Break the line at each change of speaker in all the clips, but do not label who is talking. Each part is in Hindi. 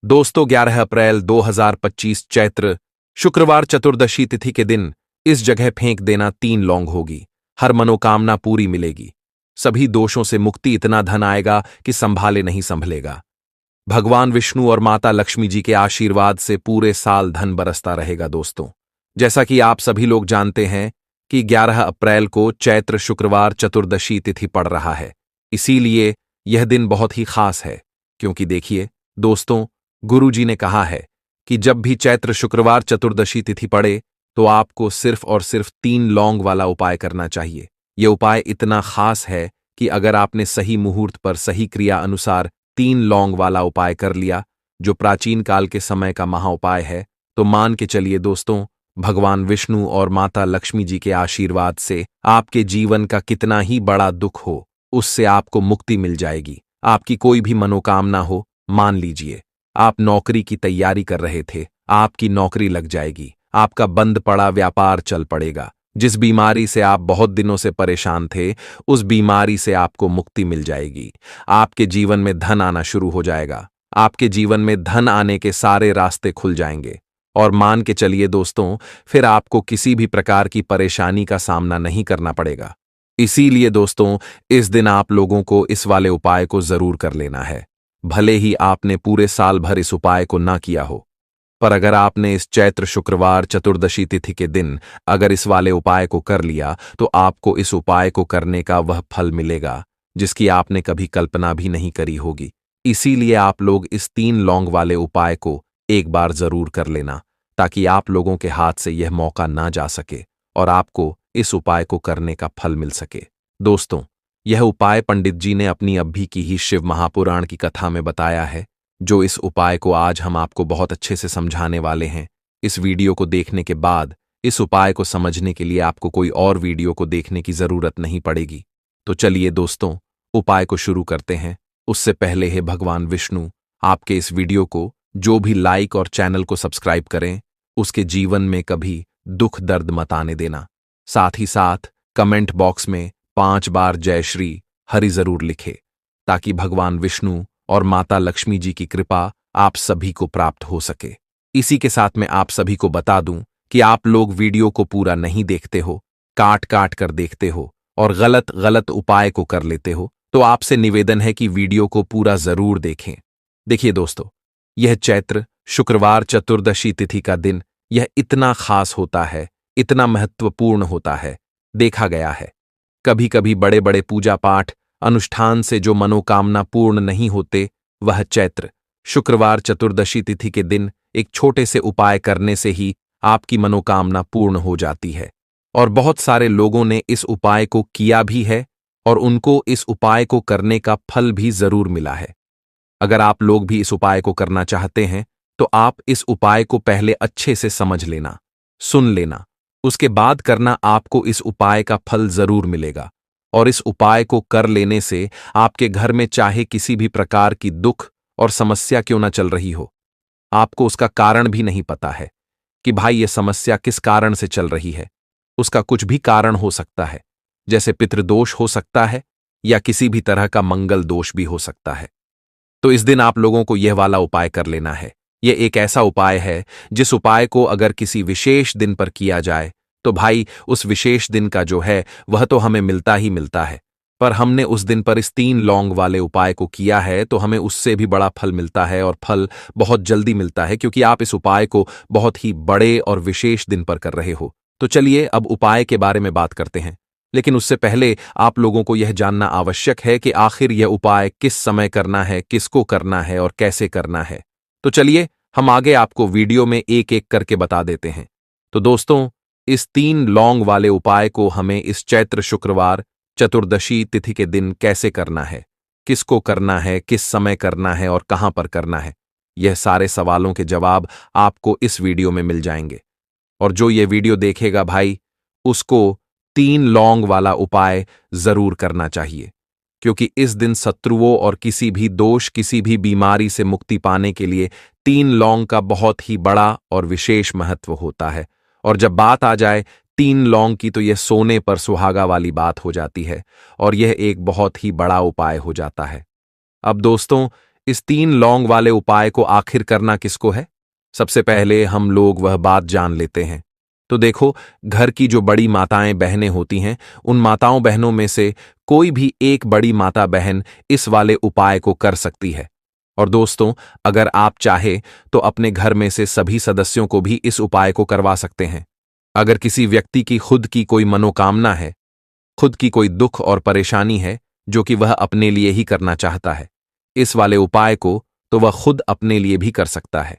दोस्तों 11 अप्रैल 2025 चैत्र शुक्रवार चतुर्दशी तिथि के दिन इस जगह फेंक देना 3 लौंग होगी। हर मनोकामना पूरी मिलेगी। सभी दोषों से मुक्ति, इतना धन आएगा कि संभाले नहीं संभलेगा। भगवान विष्णु और माता लक्ष्मी जी के आशीर्वाद से पूरे साल धन बरसता रहेगा। दोस्तों, जैसा कि आप सभी लोग जानते हैं कि 11 अप्रैल को चैत्र शुक्रवार चतुर्दशी तिथि पड़ रहा है। इसीलिए यह दिन बहुत ही खास है, क्योंकि देखिए दोस्तों, गुरु जी ने कहा है कि जब भी चैत्र शुक्रवार चतुर्दशी तिथि पड़े तो आपको सिर्फ और सिर्फ 3 लौंग वाला उपाय करना चाहिए। यह उपाय इतना खास है कि अगर आपने सही मुहूर्त पर सही क्रिया अनुसार 3 लौंग वाला उपाय कर लिया, जो प्राचीन काल के समय का महाउपाय है, तो मान के चलिए दोस्तों, भगवान विष्णु और माता लक्ष्मी जी के आशीर्वाद से आपके जीवन का कितना ही बड़ा दुख हो, उससे आपको मुक्ति मिल जाएगी। आपकी कोई भी मनोकामना हो, मान लीजिए आप नौकरी की तैयारी कर रहे थे, आपकी नौकरी लग जाएगी। आपका बंद पड़ा व्यापार चल पड़ेगा। जिस बीमारी से आप बहुत दिनों से परेशान थे, उस बीमारी से आपको मुक्ति मिल जाएगी। आपके जीवन में धन आना शुरू हो जाएगा। आपके जीवन में धन आने के सारे रास्ते खुल जाएंगे। और मान के चलिए दोस्तों, फिर आपको किसी भी प्रकार की परेशानी का सामना नहीं करना पड़ेगा। इसीलिए दोस्तों, इस दिन आप लोगों को इस वाले उपाय को जरूर कर लेना है। भले ही आपने पूरे साल भर इस उपाय को ना किया हो, पर अगर आपने इस चैत्र शुक्रवार चतुर्दशी तिथि के दिन अगर इस वाले उपाय को कर लिया, तो आपको इस उपाय को करने का वह फल मिलेगा जिसकी आपने कभी कल्पना भी नहीं करी होगी। इसीलिए आप लोग इस 3 लौंग वाले उपाय को एक बार जरूर कर लेना, ताकि आप लोगों के हाथ से यह मौका ना जा सके और आपको इस उपाय को करने का फल मिल सके। दोस्तों, यह उपाय पंडित जी ने अपनी अभी की ही शिव महापुराण की कथा में बताया है, जो इस उपाय को आज हम आपको बहुत अच्छे से समझाने वाले हैं। इस वीडियो को देखने के बाद इस उपाय को समझने के लिए आपको कोई और वीडियो को देखने की जरूरत नहीं पड़ेगी। तो चलिए दोस्तों, उपाय को शुरू करते हैं। उससे पहले है भगवान विष्णु आपके इस वीडियो को जो भी लाइक और चैनल को सब्सक्राइब करें, उसके जीवन में कभी दुख दर्द मत आने देना। साथ ही साथ कमेंट बॉक्स में 5 बार जय श्री हरि जरूर लिखे, ताकि भगवान विष्णु और माता लक्ष्मी जी की कृपा आप सभी को प्राप्त हो सके। इसी के साथ मैं आप सभी को बता दूं कि आप लोग वीडियो को पूरा नहीं देखते हो, काट काट कर देखते हो और गलत गलत उपाय को कर लेते हो, तो आपसे निवेदन है कि वीडियो को पूरा जरूर देखें। देखिए दोस्तों, यह चैत्र शुक्रवार चतुर्दशी तिथि का दिन यह इतना खास होता है, इतना महत्वपूर्ण होता है। देखा गया है कभी कभी बड़े बड़े पूजा पाठ अनुष्ठान से जो मनोकामना पूर्ण नहीं होते, वह चैत्र शुक्रवार चतुर्दशी तिथि के दिन एक छोटे से उपाय करने से ही आपकी मनोकामना पूर्ण हो जाती है। और बहुत सारे लोगों ने इस उपाय को किया भी है और उनको इस उपाय को करने का फल भी जरूर मिला है। अगर आप लोग भी इस उपाय को करना चाहते हैं, तो आप इस उपाय को पहले अच्छे से समझ लेना, सुन लेना, उसके बाद करना। आपको इस उपाय का फल जरूर मिलेगा। और इस उपाय को कर लेने से आपके घर में चाहे किसी भी प्रकार की दुख और समस्या क्यों ना चल रही हो, आपको उसका कारण भी नहीं पता है कि भाई ये समस्या किस कारण से चल रही है। उसका कुछ भी कारण हो सकता है, जैसे पितृदोष हो सकता है या किसी भी तरह का मंगल दोष भी हो सकता है। तो इस दिन आप लोगों को यह वाला उपाय कर लेना है। यह एक ऐसा उपाय है जिस उपाय को अगर किसी विशेष दिन पर किया जाए, तो भाई उस विशेष दिन का जो है वह तो हमें मिलता ही मिलता है, पर हमने उस दिन पर इस 3 लौंग वाले उपाय को किया है तो हमें उससे भी बड़ा फल मिलता है, और फल बहुत जल्दी मिलता है, क्योंकि आप इस उपाय को बहुत ही बड़े और विशेष दिन पर कर रहे हो। तो चलिए अब उपाय के बारे में बात करते हैं, लेकिन उससे पहले आप लोगों को यह जानना आवश्यक है कि आखिर यह उपाय किस समय करना है, किसको करना है और कैसे करना है। तो चलिए हम आगे आपको वीडियो में एक एक करके बता देते हैं। तो दोस्तों, इस 3 लौंग वाले उपाय को हमें इस चैत्र शुक्रवार चतुर्दशी तिथि के दिन कैसे करना है, किसको करना है, किस समय करना है और कहां पर करना है, यह सारे सवालों के जवाब आपको इस वीडियो में मिल जाएंगे। और जो ये वीडियो देखेगा भाई, उसको 3 लौंग वाला उपाय जरूर करना चाहिए, क्योंकि इस दिन शत्रुओं और किसी भी दोष, किसी भी बीमारी से मुक्ति पाने के लिए 3 लौंग का बहुत ही बड़ा और विशेष महत्व होता है। और जब बात आ जाए 3 लौंग की, तो यह सोने पर सुहागा वाली बात हो जाती है और यह एक बहुत ही बड़ा उपाय हो जाता है। अब दोस्तों, इस 3 लौंग वाले उपाय को आखिर करना किसको है? सबसे पहले हम लोग वह बात जान लेते हैं। तो देखो, घर की जो बड़ी माताएं बहनें होती हैं, उन माताओं बहनों में से कोई भी एक बड़ी माता बहन इस वाले उपाय को कर सकती है। और दोस्तों, अगर आप चाहे तो अपने घर में से सभी सदस्यों को भी इस उपाय को करवा सकते हैं। अगर किसी व्यक्ति की खुद की कोई मनोकामना है, खुद की कोई दुख और परेशानी है जो कि वह अपने लिए ही करना चाहता है, इस वाले उपाय को तो वह खुद अपने लिए भी कर सकता है।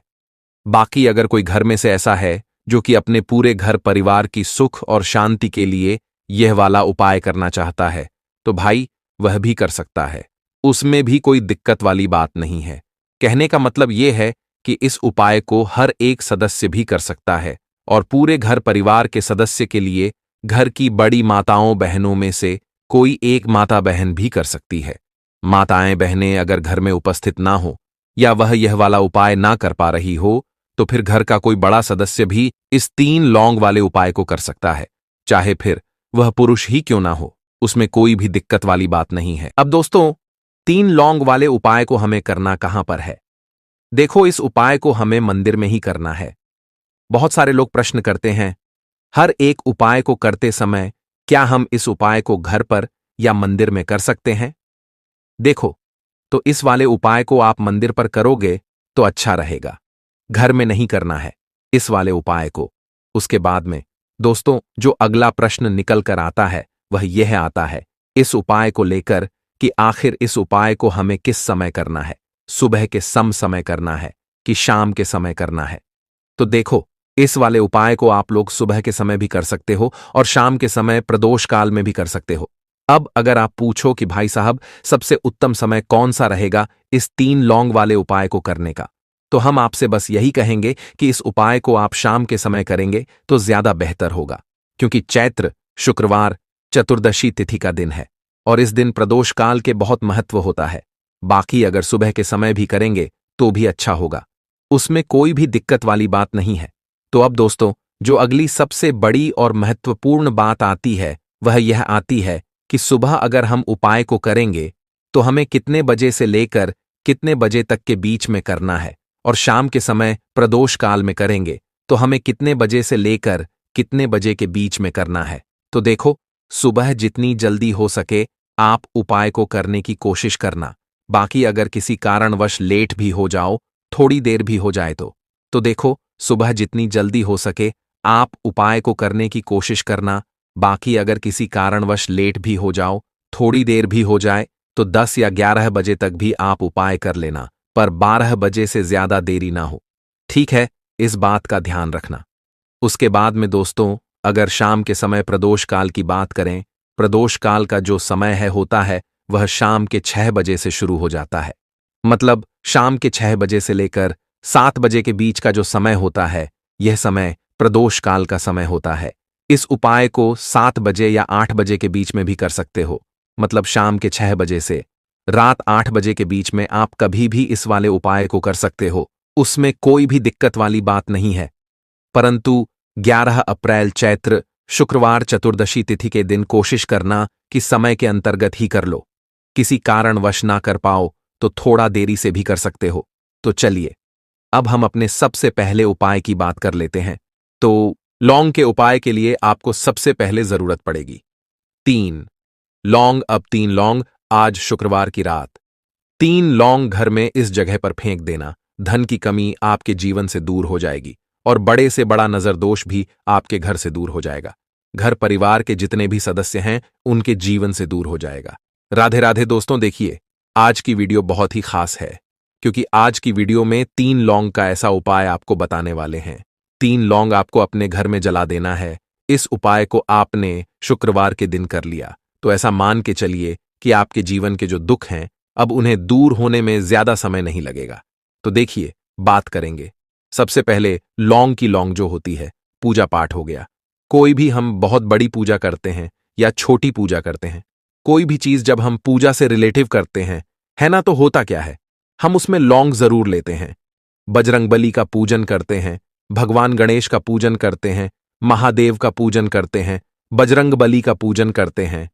बाकी अगर कोई घर में से ऐसा है जो कि अपने पूरे घर परिवार की सुख और शांति के लिए यह वाला उपाय करना चाहता है, तो भाई वह भी कर सकता है। उसमें भी कोई दिक्कत वाली बात नहीं है। कहने का मतलब यह है कि इस उपाय को हर एक सदस्य भी कर सकता है और पूरे घर परिवार के सदस्य के लिए घर की बड़ी माताओं बहनों में से कोई एक माता बहन भी कर सकती है। माताएं बहनें अगर घर में उपस्थित ना हो या वह यह वाला उपाय ना कर पा रही हो, तो फिर घर का कोई बड़ा सदस्य भी इस 3 लौंग वाले उपाय को कर सकता है, चाहे फिर वह पुरुष ही क्यों ना हो। उसमें कोई भी दिक्कत वाली बात नहीं है। अब दोस्तों, 3 लौंग वाले उपाय को हमें करना कहां पर है? देखो, इस उपाय को हमें मंदिर में ही करना है। बहुत सारे लोग प्रश्न करते हैं, हर एक उपाय को करते समय क्या हम इस उपाय को घर पर या मंदिर में कर सकते हैं? देखो, तो इस वाले उपाय को आप मंदिर पर करोगे तो अच्छा रहेगा, घर में नहीं करना है इस वाले उपाय को। उसके बाद में दोस्तों, जो अगला प्रश्न निकल कर आता है वह यह आता है इस उपाय को लेकर कि आखिर इस उपाय को हमें किस समय करना है, सुबह के समय करना है कि शाम के समय करना है? तो देखो, इस वाले उपाय को आप लोग सुबह के समय भी कर सकते हो और शाम के समय प्रदोष काल में भी कर सकते हो। अब अगर आप पूछो कि भाई साहब, सबसे उत्तम समय कौन सा रहेगा इस 3 लौंग वाले उपाय को करने का, तो हम आपसे बस यही कहेंगे कि इस उपाय को आप शाम के समय करेंगे तो ज्यादा बेहतर होगा, क्योंकि चैत्र शुक्रवार चतुर्दशी तिथि का दिन है और इस दिन प्रदोष काल के बहुत महत्व होता है। बाकी अगर सुबह के समय भी करेंगे तो भी अच्छा होगा, उसमें कोई भी दिक्कत वाली बात नहीं है। तो अब दोस्तों, जो अगली सबसे बड़ी और महत्वपूर्ण बात आती है वह यह आती है कि सुबह अगर हम उपाय को करेंगे तो हमें कितने बजे से लेकर कितने बजे तक के बीच में करना है, और शाम के समय प्रदोष काल में करेंगे तो हमें कितने बजे से लेकर कितने बजे के बीच में करना है। तो देखो, सुबह जितनी जल्दी हो सके आप उपाय को करने की कोशिश करना। बाकी अगर किसी कारणवश लेट भी हो जाओ, थोड़ी देर भी हो जाए तो देखो, सुबह जितनी जल्दी हो सके आप उपाय को करने की कोशिश करना। बाकी अगर किसी कारणवश लेट भी हो जाओ, थोड़ी देर भी हो जाए, तो 10 या 11 बजे तक भी आप उपाय कर लेना, पर 12 बजे से ज्यादा देरी ना हो। ठीक है, इस बात का ध्यान रखना। उसके बाद में दोस्तों, अगर शाम के समय प्रदोष काल की बात करें, प्रदोष काल का जो समय होता है वह शाम के 6 बजे से शुरू हो जाता है। मतलब शाम के 6 बजे से लेकर 7 बजे के बीच का जो समय होता है, यह समय प्रदोष काल का समय होता है। इस उपाय को 7 बजे या 8 बजे के बीच में भी कर सकते हो। मतलब शाम के 6 बजे से रात 8 बजे के बीच में आप कभी भी इस वाले उपाय को कर सकते हो, उसमें कोई भी दिक्कत वाली बात नहीं है। परंतु 11 अप्रैल चैत्र शुक्रवार चतुर्दशी तिथि के दिन कोशिश करना कि समय के अंतर्गत ही कर लो। किसी कारणवश ना कर पाओ तो थोड़ा देरी से भी कर सकते हो। तो चलिए, अब हम अपने सबसे पहले उपाय की बात कर लेते हैं। तो लौंग के उपाय के लिए आपको सबसे पहले जरूरत पड़ेगी 3 लौंग। अब 3 लौंग आज शुक्रवार की रात 3 लौंग घर में इस जगह पर फेंक देना। धन की कमी आपके जीवन से दूर हो जाएगी और बड़े से बड़ा नजर दोष भी आपके घर से दूर हो जाएगा। घर परिवार के जितने भी सदस्य हैं उनके जीवन से दूर हो जाएगा। राधे राधे दोस्तों। देखिए, आज की वीडियो बहुत ही खास है, क्योंकि आज की वीडियो में 3 लौंग का ऐसा उपाय आपको बताने वाले हैं। 3 लौंग आपको अपने घर में जला देना है। इस उपाय को आपने शुक्रवार के दिन कर लिया तो ऐसा मान के चलिए कि आपके जीवन के जो दुख हैं अब उन्हें दूर होने में ज्यादा समय नहीं लगेगा। तो देखिए, बात करेंगे। सबसे पहले लौंग की लौंग जो होती है, पूजा पाठ हो गया। कोई भी हम बहुत बड़ी पूजा करते हैं या छोटी पूजा करते हैं, कोई भी चीज जब हम पूजा से रिलेटिव करते हैं, है ना, तो होता क्या है, हम उसमें लौंग जरूर लेते हैं। बजरंगबली का पूजन करते हैं, भगवान गणेश का पूजन करते हैं, महादेव का पूजन करते हैं, बजरंगबली का पूजन करते हैं।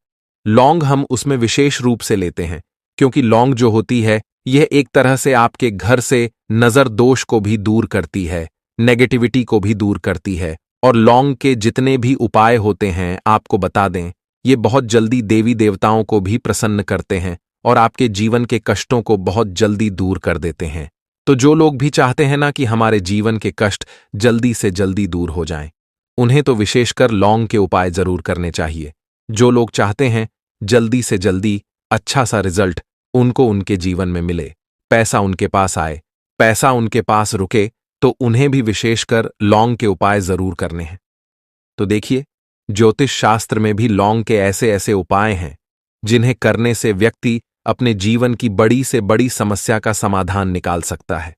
लौंग हम उसमें विशेष रूप से लेते हैं, क्योंकि लौंग जो होती है यह एक तरह से आपके घर से नजर दोष को भी दूर करती है, नेगेटिविटी को भी दूर करती है। और लौंग के जितने भी उपाय होते हैं आपको बता दें, ये बहुत जल्दी देवी देवताओं को भी प्रसन्न करते हैं और आपके जीवन के कष्टों को बहुत जल्दी दूर कर देते हैं। तो जो लोग भी चाहते हैं ना कि हमारे जीवन के कष्ट जल्दी से जल्दी दूर हो जाएं, उन्हें तो विशेषकर लौंग के उपाय जरूर करने चाहिए। जो लोग चाहते हैं जल्दी से जल्दी अच्छा सा रिजल्ट उनको उनके जीवन में मिले, पैसा उनके पास आए, पैसा उनके पास रुके, तो उन्हें भी विशेषकर लौंग के उपाय जरूर करने हैं। तो देखिए, ज्योतिष शास्त्र में भी लौंग के ऐसे ऐसे उपाय हैं जिन्हें करने से व्यक्ति अपने जीवन की बड़ी से बड़ी समस्या का समाधान निकाल सकता है।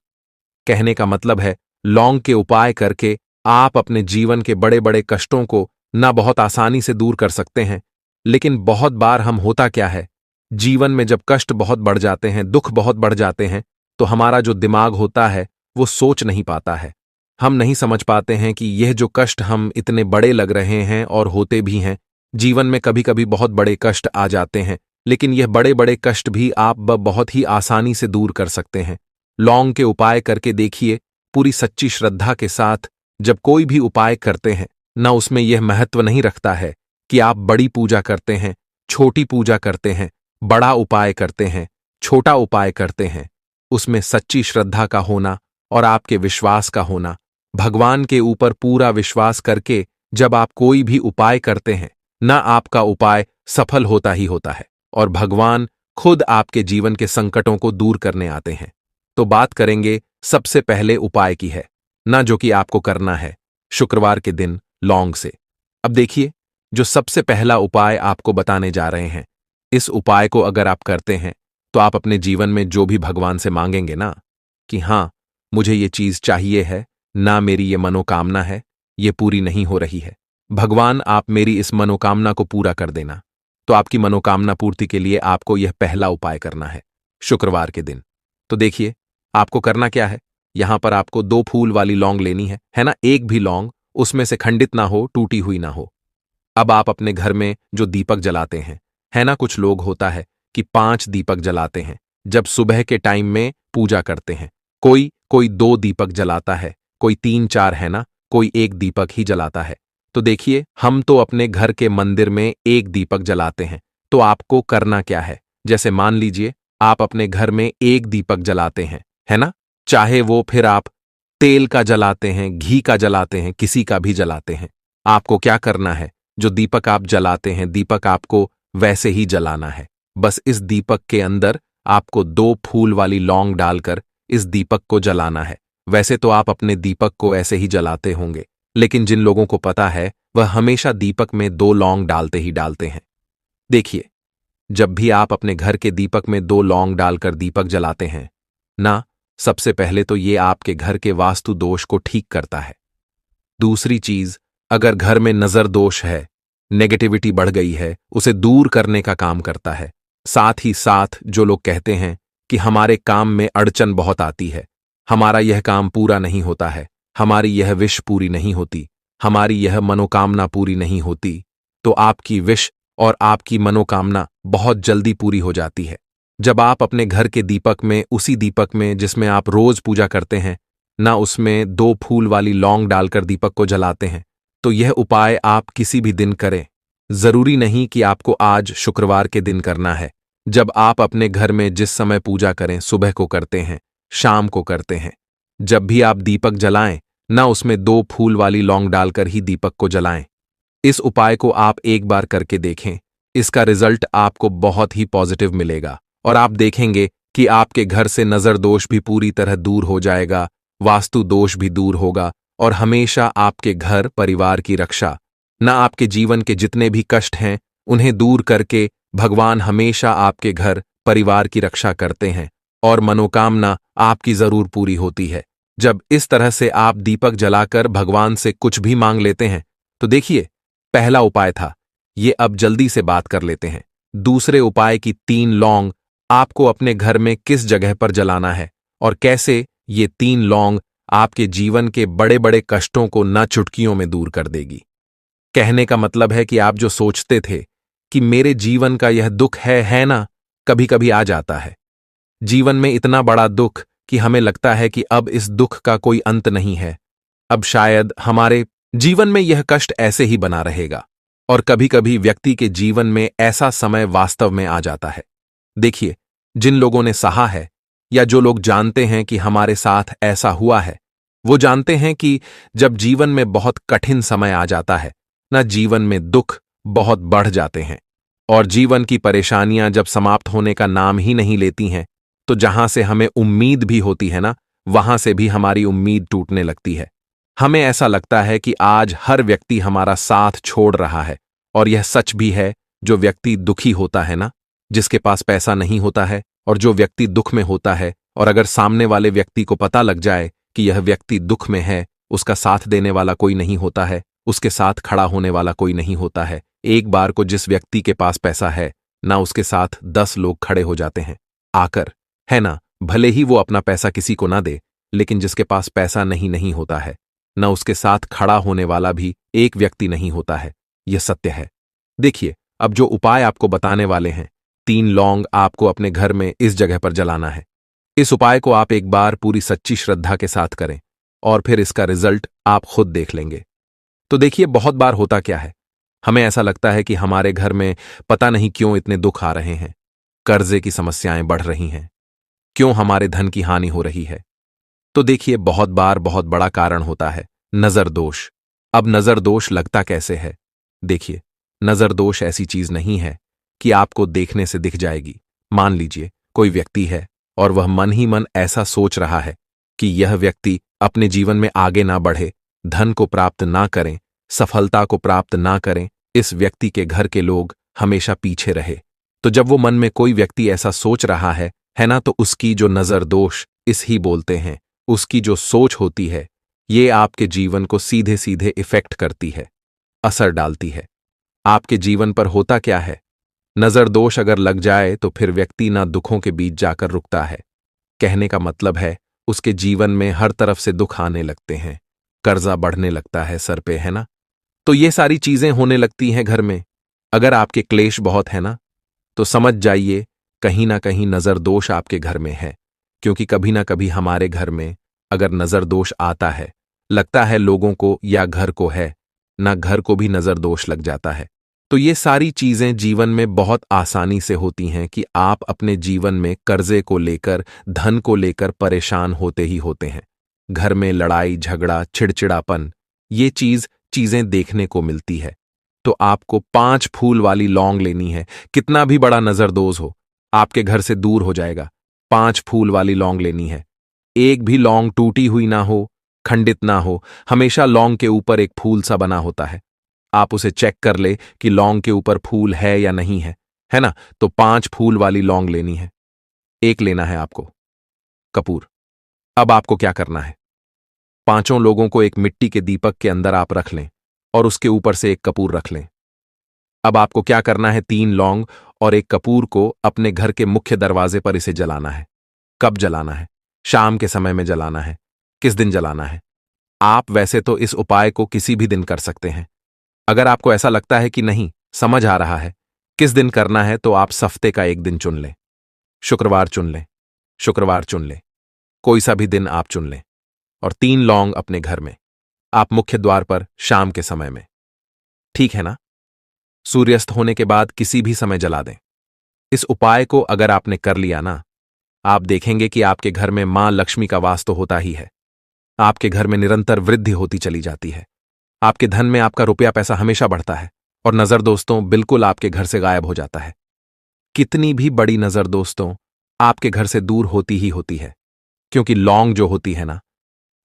कहने का मतलब है, लौंग के उपाय करके आप अपने जीवन के बड़े बड़े कष्टों को ना बहुत आसानी से दूर कर सकते हैं। लेकिन बहुत बार हम होता क्या है, जीवन में जब कष्ट बहुत बढ़ जाते हैं, दुख बहुत बढ़ जाते हैं, तो हमारा जो दिमाग होता है वो सोच नहीं पाता है। हम नहीं समझ पाते हैं कि यह जो कष्ट हम इतने बड़े लग रहे हैं और होते भी हैं। जीवन में कभी कभी बहुत बड़े कष्ट आ जाते हैं, लेकिन यह बड़े बड़े कष्ट भी आप बहुत ही आसानी से दूर कर सकते हैं। लौंग के उपाय करके देखिए, पूरी सच्ची श्रद्धा के साथ जब कोई भी उपाय करते हैं ना, उसमें यह महत्व नहीं रखता है कि आप बड़ी पूजा करते हैं, छोटी पूजा करते हैं, बड़ा उपाय करते हैं, छोटा उपाय करते हैं। उसमें सच्ची श्रद्धा का होना और आपके विश्वास का होना, भगवान के ऊपर पूरा विश्वास करके जब आप कोई भी उपाय करते हैं ना, आपका उपाय सफल होता ही होता है और भगवान खुद आपके जीवन के संकटों को दूर करने आते हैं। तो बात करेंगे सबसे पहले उपाय की है ना, जो कि आपको करना है शुक्रवार के दिन लौंग से। अब देखिए, जो सबसे पहला उपाय आपको बताने जा रहे हैं, इस उपाय को अगर आप करते हैं तो आप अपने जीवन में जो भी भगवान से मांगेंगे ना कि हाँ मुझे ये चीज चाहिए है ना, मेरी ये मनोकामना है, ये पूरी नहीं हो रही है, भगवान आप मेरी इस मनोकामना को पूरा कर देना। तो आपकी मनोकामना पूर्ति के लिए आपको यह पहला उपाय करना है शुक्रवार के दिन। तो देखिए, आपको करना क्या है, यहां पर आपको 2 फूल वाली लौंग लेनी है ना। एक भी लौंग उसमें से खंडित ना हो, टूटी हुई ना हो। अब आप अपने घर में जो दीपक जलाते हैं, है ना, कुछ लोग होता है कि 5 दीपक जलाते हैं जब सुबह के टाइम में पूजा करते हैं। कोई कोई 2 दीपक जलाता है, कोई 3-4, है ना, कोई 1 दीपक ही जलाता है। तो देखिए, हम तो अपने घर के मंदिर में 1 दीपक जलाते हैं। तो आपको करना क्या है, जैसे मान लीजिए आप अपने घर में 1 दीपक जलाते हैं, है ना, चाहे वो फिर आप तेल का जलाते हैं, घी का जलाते हैं, किसी का भी जलाते हैं। आपको क्या करना है, जो दीपक आप जलाते हैं, दीपक आपको वैसे ही जलाना है। बस इस दीपक के अंदर आपको 2 फूल वाली लौंग डालकर इस दीपक को जलाना है। वैसे तो आप अपने दीपक को ऐसे ही जलाते होंगे, लेकिन जिन लोगों को पता है वह हमेशा दीपक में 2 लौंग डालते ही डालते हैं। देखिए, जब भी आप अपने घर के दीपक में 2 लौंग डालकर दीपक जलाते हैं ना, सबसे पहले तो ये आपके घर के वास्तु दोष को ठीक करता है। दूसरी चीज, अगर घर में नजर दोष है, नेगेटिविटी बढ़ गई है, उसे दूर करने का काम करता है। साथ ही साथ जो लोग कहते हैं कि हमारे काम में अड़चन बहुत आती है, हमारा यह काम पूरा नहीं होता है, हमारी यह विश पूरी नहीं होती, हमारी यह मनोकामना पूरी नहीं होती, तो आपकी विश और आपकी मनोकामना बहुत जल्दी पूरी हो जाती है जब आप अपने घर के दीपक में, उसी दीपक में जिसमें आप रोज पूजा करते हैं ना, उसमें 2 फूल वाली लौंग डालकर दीपक को जलाते हैं। तो यह उपाय आप किसी भी दिन करें, जरूरी नहीं कि आपको आज शुक्रवार के दिन करना है। जब आप अपने घर में जिस समय पूजा करें, सुबह को करते हैं, शाम को करते हैं, जब भी आप दीपक जलाएं ना, उसमें 2 फूल वाली लौंग डालकर ही दीपक को जलाएं। इस उपाय को आप एक बार करके देखें, इसका रिजल्ट आपको बहुत ही पॉजिटिव मिलेगा और आप देखेंगे कि आपके घर से नजर दोष भी पूरी तरह दूर हो जाएगा, वास्तु दोष भी दूर होगा और हमेशा आपके घर परिवार की रक्षा, ना आपके जीवन के जितने भी कष्ट हैं उन्हें दूर करके भगवान हमेशा आपके घर परिवार की रक्षा करते हैं और मनोकामना आपकी जरूर पूरी होती है। जब इस तरह से आप दीपक जलाकर भगवान से कुछ भी मांग लेते हैं, तो देखिए, पहला उपाय था ये, अब जल्दी से बात कर लेते हैं दूसरे उपाय की। 3 लौंग आपको अपने घर में किस जगह पर जलाना है और कैसे ये 3 लौंग आपके जीवन के बड़े बड़े कष्टों को न चुटकियों में दूर कर देगी। कहने का मतलब है कि आप जो सोचते थे कि मेरे जीवन का यह दुख है ना, कभी कभी आ जाता है, जीवन में इतना बड़ा दुख कि हमें लगता है कि अब इस दुख का कोई अंत नहीं है। अब शायद हमारे जीवन में यह कष्ट ऐसे ही बना रहेगा। और कभी-कभी व्यक्ति के जीवन में ऐसा समय वास्तव में आ जाता है। देखिए, जिन लोगों ने सहा है या जो लोग जानते हैं कि हमारे साथ ऐसा हुआ है, वो जानते हैं कि जब जीवन में बहुत कठिन समय आ जाता है ना, जीवन में दुख बहुत बढ़ जाते हैं। और जीवन की परेशानियां जब समाप्त होने का नाम ही नहीं लेती हैं, तो जहां से हमें उम्मीद भी होती है ना, वहां से भी हमारी उम्मीद टूटने लगती है। हमें ऐसा लगता है कि आज हर व्यक्ति हमारा साथ छोड़ रहा है। और यह सच भी है। जो व्यक्ति दुखी होता है ना, जिसके पास पैसा नहीं होता है, और जो व्यक्ति दुख में होता है, और अगर सामने वाले व्यक्ति को पता लग जाए कि यह व्यक्ति दुख में है, उसका साथ देने वाला कोई नहीं होता है, उसके साथ खड़ा होने वाला कोई नहीं होता है। एक बार को जिस व्यक्ति के पास पैसा है ना, उसके साथ 10 लोग खड़े हो जाते हैं आकर, है ना। भले ही वो अपना पैसा किसी को ना दे, लेकिन जिसके पास पैसा नहीं होता है ना, उसके साथ खड़ा होने वाला भी एक व्यक्ति नहीं होता है। यह सत्य है। देखिए, अब जो उपाय आपको बताने वाले हैं, 3 लौंग आपको अपने घर में इस जगह पर जलाना है। इस उपाय को आप एक बार पूरी सच्ची श्रद्धा के साथ करें और फिर इसका रिजल्ट आप खुद देख लेंगे। तो देखिए, बहुत बार होता क्या है, हमें ऐसा लगता है कि हमारे घर में पता नहीं क्यों इतने दुख आ रहे हैं, कर्जे की समस्याएं बढ़ रही हैं, क्यों हमारे धन की हानि हो रही है। तो देखिए, बहुत बार बहुत बड़ा कारण होता है नजर दोष। अब नजर दोष लगता कैसे है? देखिए, नजर दोष ऐसी चीज नहीं है कि आपको देखने से दिख जाएगी। मान लीजिए कोई व्यक्ति है और वह मन ही मन ऐसा सोच रहा है कि यह व्यक्ति अपने जीवन में आगे ना बढ़े, धन को प्राप्त ना करें, सफलता को प्राप्त ना करें, इस व्यक्ति के घर के लोग हमेशा पीछे रहे। तो जब वो मन में कोई व्यक्ति ऐसा सोच रहा है ना, तो उसकी जो नजर दोष इस ही बोलते हैं, उसकी जो सोच होती है, ये आपके जीवन को सीधे सीधे इफेक्ट करती है, असर डालती है। आपके जीवन पर होता क्या है, नजर दोष अगर लग जाए तो फिर व्यक्ति ना दुखों के बीच जाकर रुकता है। कहने का मतलब है, उसके जीवन में हर तरफ से दुख आने लगते हैं, कर्जा बढ़ने लगता है सर पे, है ना। तो ये सारी चीजें होने लगती हैं घर में। अगर आपके क्लेश बहुत है ना, तो समझ जाइए कहीं ना कहीं नजर दोष आपके घर में है। क्योंकि कभी ना कभी हमारे घर में अगर नजर दोष आता है, लगता है लोगों को या घर को है ना, घर को भी नजर दोष लग जाता है। तो ये सारी चीजें जीवन में बहुत आसानी से होती हैं कि आप अपने जीवन में कर्जे को लेकर, धन को लेकर परेशान होते ही होते हैं। घर में लड़ाई झगड़ा, चिड़चिड़ापन, ये चीजें देखने को मिलती है। तो आपको 5 फूल वाली लौंग लेनी है। कितना भी बड़ा नजरदोज हो, आपके घर से दूर हो जाएगा। 5 फूल वाली लौंग लेनी है। एक भी लौंग टूटी हुई ना हो, खंडित ना हो, हमेशा लौंग के ऊपर एक फूल सा बना होता है। आप उसे चेक कर ले कि लौंग के ऊपर फूल है या नहीं है ना। तो 5 फूल वाली लौंग लेनी है। एक लेना है आपको कपूर। अब आपको क्या करना है, 5 लोगों को एक मिट्टी के दीपक के अंदर आप रख लें और उसके ऊपर से एक कपूर रख लें। अब आपको क्या करना है, 3 लौंग और एक कपूर को अपने घर के मुख्य दरवाजे पर इसे जलाना है। कब जलाना है? शाम के समय में जलाना है। किस दिन जलाना है? आप वैसे तो इस उपाय को किसी भी दिन कर सकते हैं। अगर आपको ऐसा लगता है कि नहीं समझ आ रहा है किस दिन करना है, तो आप हफ्ते का एक दिन चुन लें। शुक्रवार चुन लें, शुक्रवार चुन लें, कोई सा भी दिन आप चुन लें। और 3 लौंग अपने घर में, आप मुख्य द्वार पर शाम के समय में, ठीक है ना। सूर्यास्त होने के बाद किसी भी समय जला दें। इस उपाय को अगर आपने कर लिया ना, आप देखेंगे कि आपके घर में मां लक्ष्मी का वास तो होता ही है। आपके घर में निरंतर वृद्धि होती चली जाती है। आपके धन में आपका रुपया पैसा हमेशा बढ़ता है। और नजर दोस्तों बिल्कुल आपके घर से गायब हो जाता है। कितनी भी बड़ी नजर दोस्तों आपके घर से दूर होती ही होती है। क्योंकि लौंग जो होती है ना,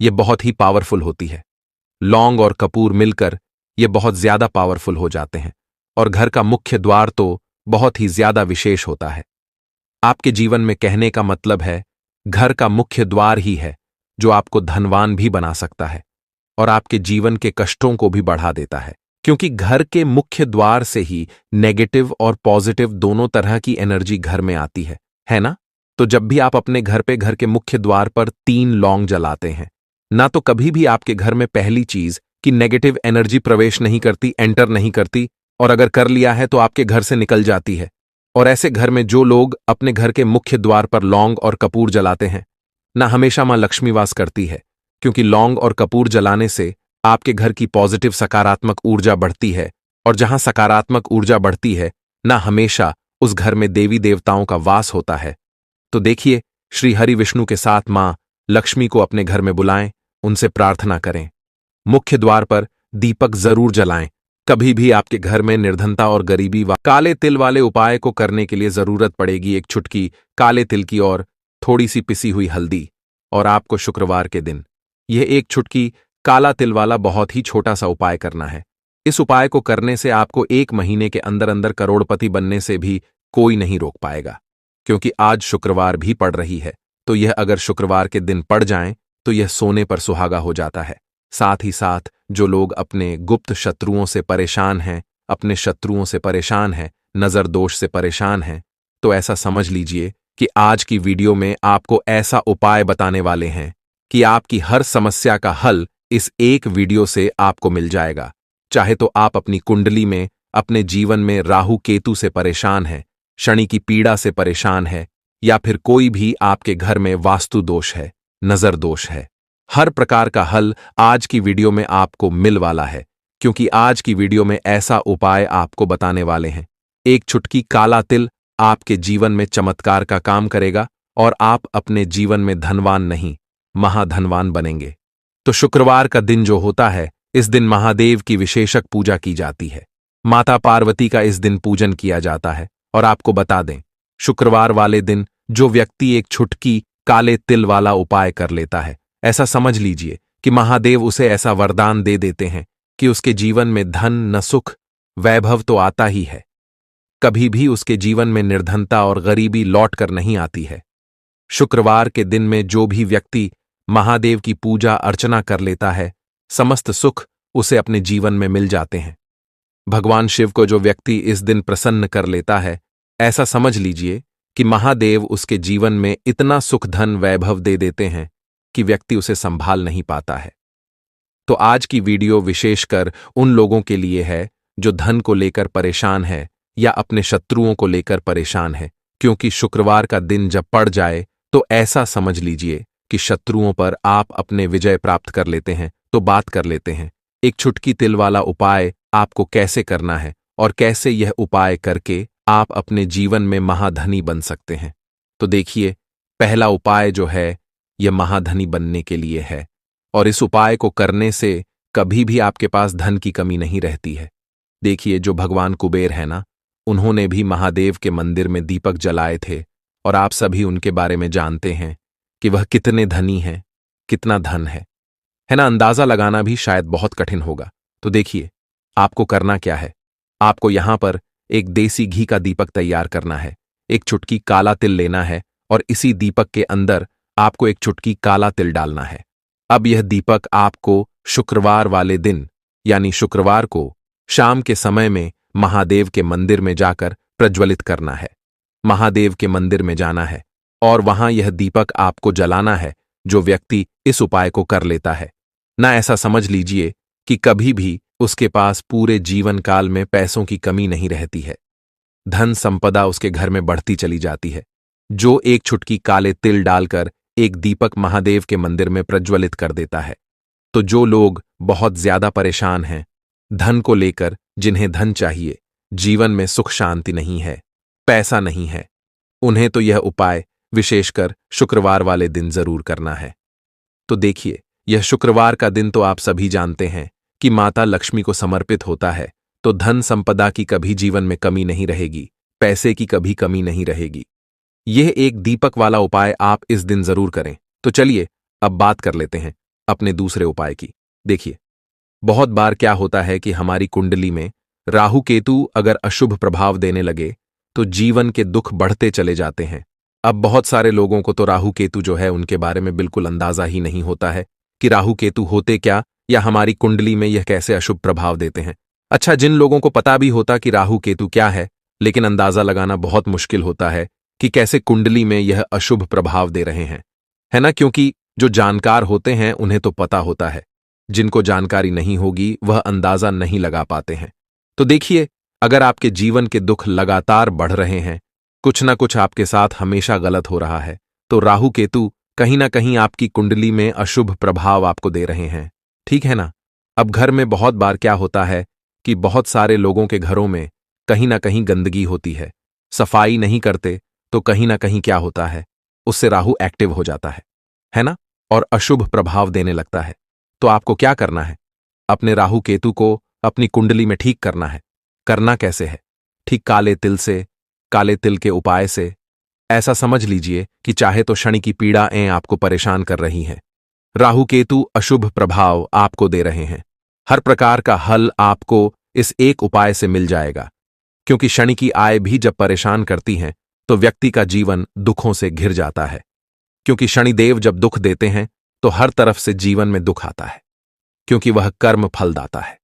ये बहुत ही पावरफुल होती है। लौंग और कपूर मिलकर ये बहुत ज्यादा पावरफुल हो जाते हैं। और घर का मुख्य द्वार तो बहुत ही ज्यादा विशेष होता है। आपके जीवन में कहने का मतलब है, घर का मुख्य द्वार ही है जो आपको धनवान भी बना सकता है और आपके जीवन के कष्टों को भी बढ़ा देता है। क्योंकि घर के मुख्य द्वार से ही नेगेटिव और पॉजिटिव दोनों तरह की एनर्जी घर में आती है ना। तो जब भी आप अपने घर पे घर के मुख्य द्वार पर 3 लौंग जलाते हैं ना, तो कभी भी आपके घर में पहली चीज कि नेगेटिव एनर्जी प्रवेश नहीं करती, एंटर नहीं करती, और अगर कर लिया है तो आपके घर से निकल जाती है। और ऐसे घर में जो लोग अपने घर के मुख्य द्वार पर लौंग और कपूर जलाते हैं, ना हमेशा मां लक्ष्मी वास करती है, क्योंकि लौंग और कपूर जलाने से आपके घर की पॉजिटिव सकारात्मक ऊर्जा बढ़ती है, और जहां सकारात्मक ऊर्जा बढ़ती है, ना हमेशा उस घर में देवी देवताओं का वास होता है। तो देखिए, श्री हरि विष्णु के साथ मां लक्ष्मी को अपने घर में बुलाएं, उनसे प्रार्थना करें। मुख्य द्वार पर दीपक जरूर जलाएं। कभी भी आपके घर में निर्धनता और गरीबी व काले तिल वाले उपाय को करने के लिए जरूरत पड़ेगी एक चुटकी काले तिल की और थोड़ी सी पिसी हुई हल्दी। और आपको शुक्रवार के दिन यह एक चुटकी काला तिल वाला बहुत ही छोटा सा उपाय करना है। इस उपाय को करने से आपको 1 महीने के अंदर अंदर करोड़पति बनने से भी कोई नहीं रोक पाएगा, क्योंकि आज शुक्रवार भी पड़ रही है। तो यह अगर शुक्रवार के दिन पड़ जाएं तो यह सोने पर सुहागा हो जाता है। साथ ही साथ जो लोग अपने गुप्त शत्रुओं से परेशान हैं, अपने शत्रुओं से परेशान हैं, नजर दोष से परेशान हैं, तो ऐसा समझ लीजिए कि आज की वीडियो में आपको ऐसा उपाय बताने वाले हैं कि आपकी हर समस्या का हल इस एक वीडियो से आपको मिल जाएगा। चाहे तो आप अपनी कुंडली में, अपने जीवन में राहु केतु से परेशान हैं, शनि की पीड़ा से परेशान है, या फिर कोई भी आपके घर में वास्तु दोष है, नजर दोष है, हर प्रकार का हल आज की वीडियो में आपको मिल वाला है। क्योंकि आज की वीडियो में ऐसा उपाय आपको बताने वाले हैं। एक चुटकी काला तिल आपके जीवन में चमत्कार का काम करेगा और आप अपने जीवन में धनवान नहीं, महाधनवान बनेंगे। तो शुक्रवार का दिन जो होता है, इस दिन महादेव की विशेषक पूजा की जाती है। माता पार्वती का इस दिन पूजन किया जाता है। और आपको बता दें, शुक्रवार वाले दिन जो व्यक्ति एक चुटकी काले तिल वाला उपाय कर लेता है, ऐसा समझ लीजिए कि महादेव उसे ऐसा वरदान दे देते हैं कि उसके जीवन में धन न सुख वैभव तो आता ही है, कभी भी उसके जीवन में निर्धनता और गरीबी लौट कर नहीं आती है। शुक्रवार के दिन में जो भी व्यक्ति महादेव की पूजा अर्चना कर लेता है, समस्त सुख उसे अपने जीवन में मिल जाते हैं। भगवान शिव को जो व्यक्ति इस दिन प्रसन्न कर लेता है, ऐसा समझ लीजिए कि महादेव उसके जीवन में इतना सुख धन वैभव दे देते हैं कि व्यक्ति उसे संभाल नहीं पाता है। तो आज की वीडियो विशेषकर उन लोगों के लिए है जो धन को लेकर परेशान है या अपने शत्रुओं को लेकर परेशान है, क्योंकि शुक्रवार का दिन जब पड़ जाए तो ऐसा समझ लीजिए कि शत्रुओं पर आप अपने विजय प्राप्त कर लेते हैं। तो बात कर लेते हैं एक चुटकी तिल वाला उपाय आपको कैसे करना है और कैसे यह उपाय करके आप अपने जीवन में महाधनी बन सकते हैं। तो देखिए, पहला उपाय जो है यह महाधनी बनने के लिए है, और इस उपाय को करने से कभी भी आपके पास धन की कमी नहीं रहती है। देखिए, जो भगवान कुबेर है ना, उन्होंने भी महादेव के मंदिर में दीपक जलाए थे, और आप सभी उनके बारे में जानते हैं कि वह कितने धनी हैं, कितना धन है ना। अंदाजा लगाना भी शायद बहुत कठिन होगा। तो देखिए, आपको करना क्या है। आपको यहां पर एक देसी घी का दीपक तैयार करना है, एक चुटकी काला तिल लेना है, और इसी दीपक के अंदर आपको एक चुटकी काला तिल डालना है। अब यह दीपक आपको शुक्रवार वाले दिन, यानी शुक्रवार को शाम के समय में महादेव के मंदिर में जाकर प्रज्वलित करना है। महादेव के मंदिर में जाना है और वहां यह दीपक आपको जलाना है। जो व्यक्ति इस उपाय को कर लेता है ना, ऐसा समझ लीजिए कि कभी भी उसके पास पूरे जीवन काल में पैसों की कमी नहीं रहती है, धन संपदा उसके घर में बढ़ती चली जाती है। जो एक चुटकी काले तिल डालकर एक दीपक महादेव के मंदिर में प्रज्वलित कर देता है, तो जो लोग बहुत ज्यादा परेशान हैं धन को लेकर, जिन्हें धन चाहिए, जीवन में सुख शांति नहीं है, पैसा नहीं है, उन्हें तो यह उपाय विशेषकर शुक्रवार वाले दिन जरूर करना है। तो देखिए, यह शुक्रवार का दिन तो आप सभी जानते हैं कि माता लक्ष्मी को समर्पित होता है, तो धन संपदा की कभी जीवन में कमी नहीं रहेगी, पैसे की कभी कमी नहीं रहेगी। यह एक दीपक वाला उपाय आप इस दिन जरूर करें। तो चलिए अब बात कर लेते हैं अपने दूसरे उपाय की। देखिए, बहुत बार क्या होता है कि हमारी कुंडली में राहु केतु अगर अशुभ प्रभाव देने लगे तो जीवन के दुख बढ़ते चले जाते हैं। अब बहुत सारे लोगों को तो राहु केतु जो है उनके बारे में बिल्कुल अंदाजा ही नहीं होता है कि राहु केतु होते क्या, या हमारी कुंडली में यह कैसे अशुभ प्रभाव देते हैं। अच्छा, जिन लोगों को पता भी होता कि राहु केतु क्या है, लेकिन अंदाजा लगाना बहुत मुश्किल होता है कि कैसे कुंडली में यह अशुभ प्रभाव दे रहे हैं, है ना। क्योंकि जो जानकार होते हैं उन्हें तो पता होता है, जिनको जानकारी नहीं होगी वह अंदाजा नहीं लगा पाते हैं। तो देखिए, अगर आपके जीवन के दुख लगातार बढ़ रहे हैं, कुछ ना कुछ आपके साथ हमेशा गलत हो रहा है। तो राहु केतु कहीं ना कहीं आपकी कुंडली में अशुभ प्रभाव आपको दे रहे हैं, ठीक है ना। अब घर में बहुत बार क्या होता है कि बहुत सारे लोगों के घरों में कहीं ना कहीं गंदगी होती है, सफाई नहीं करते, तो कहीं ना कहीं क्या होता है, उससे राहु एक्टिव हो जाता है ना, और अशुभ प्रभाव देने लगता है। तो आपको क्या करना है, अपने राहु केतु को अपनी कुंडली में ठीक करना है। करना कैसे है? ठीक काले तिल से, काले तिल के उपाय से। ऐसा समझ लीजिए कि चाहे तो शनि की पीड़ाएं आपको परेशान कर रही हैं, राहु केतु अशुभ प्रभाव आपको दे रहे हैं, हर प्रकार का हल आपको इस एक उपाय से मिल जाएगा। क्योंकि शनि की आय भी जब परेशान करती हैं तो व्यक्ति का जीवन दुखों से घिर जाता है। क्योंकि शनिदेव जब दुख देते हैं तो हर तरफ से जीवन में दुख आता है, क्योंकि वह कर्म फलदाता है।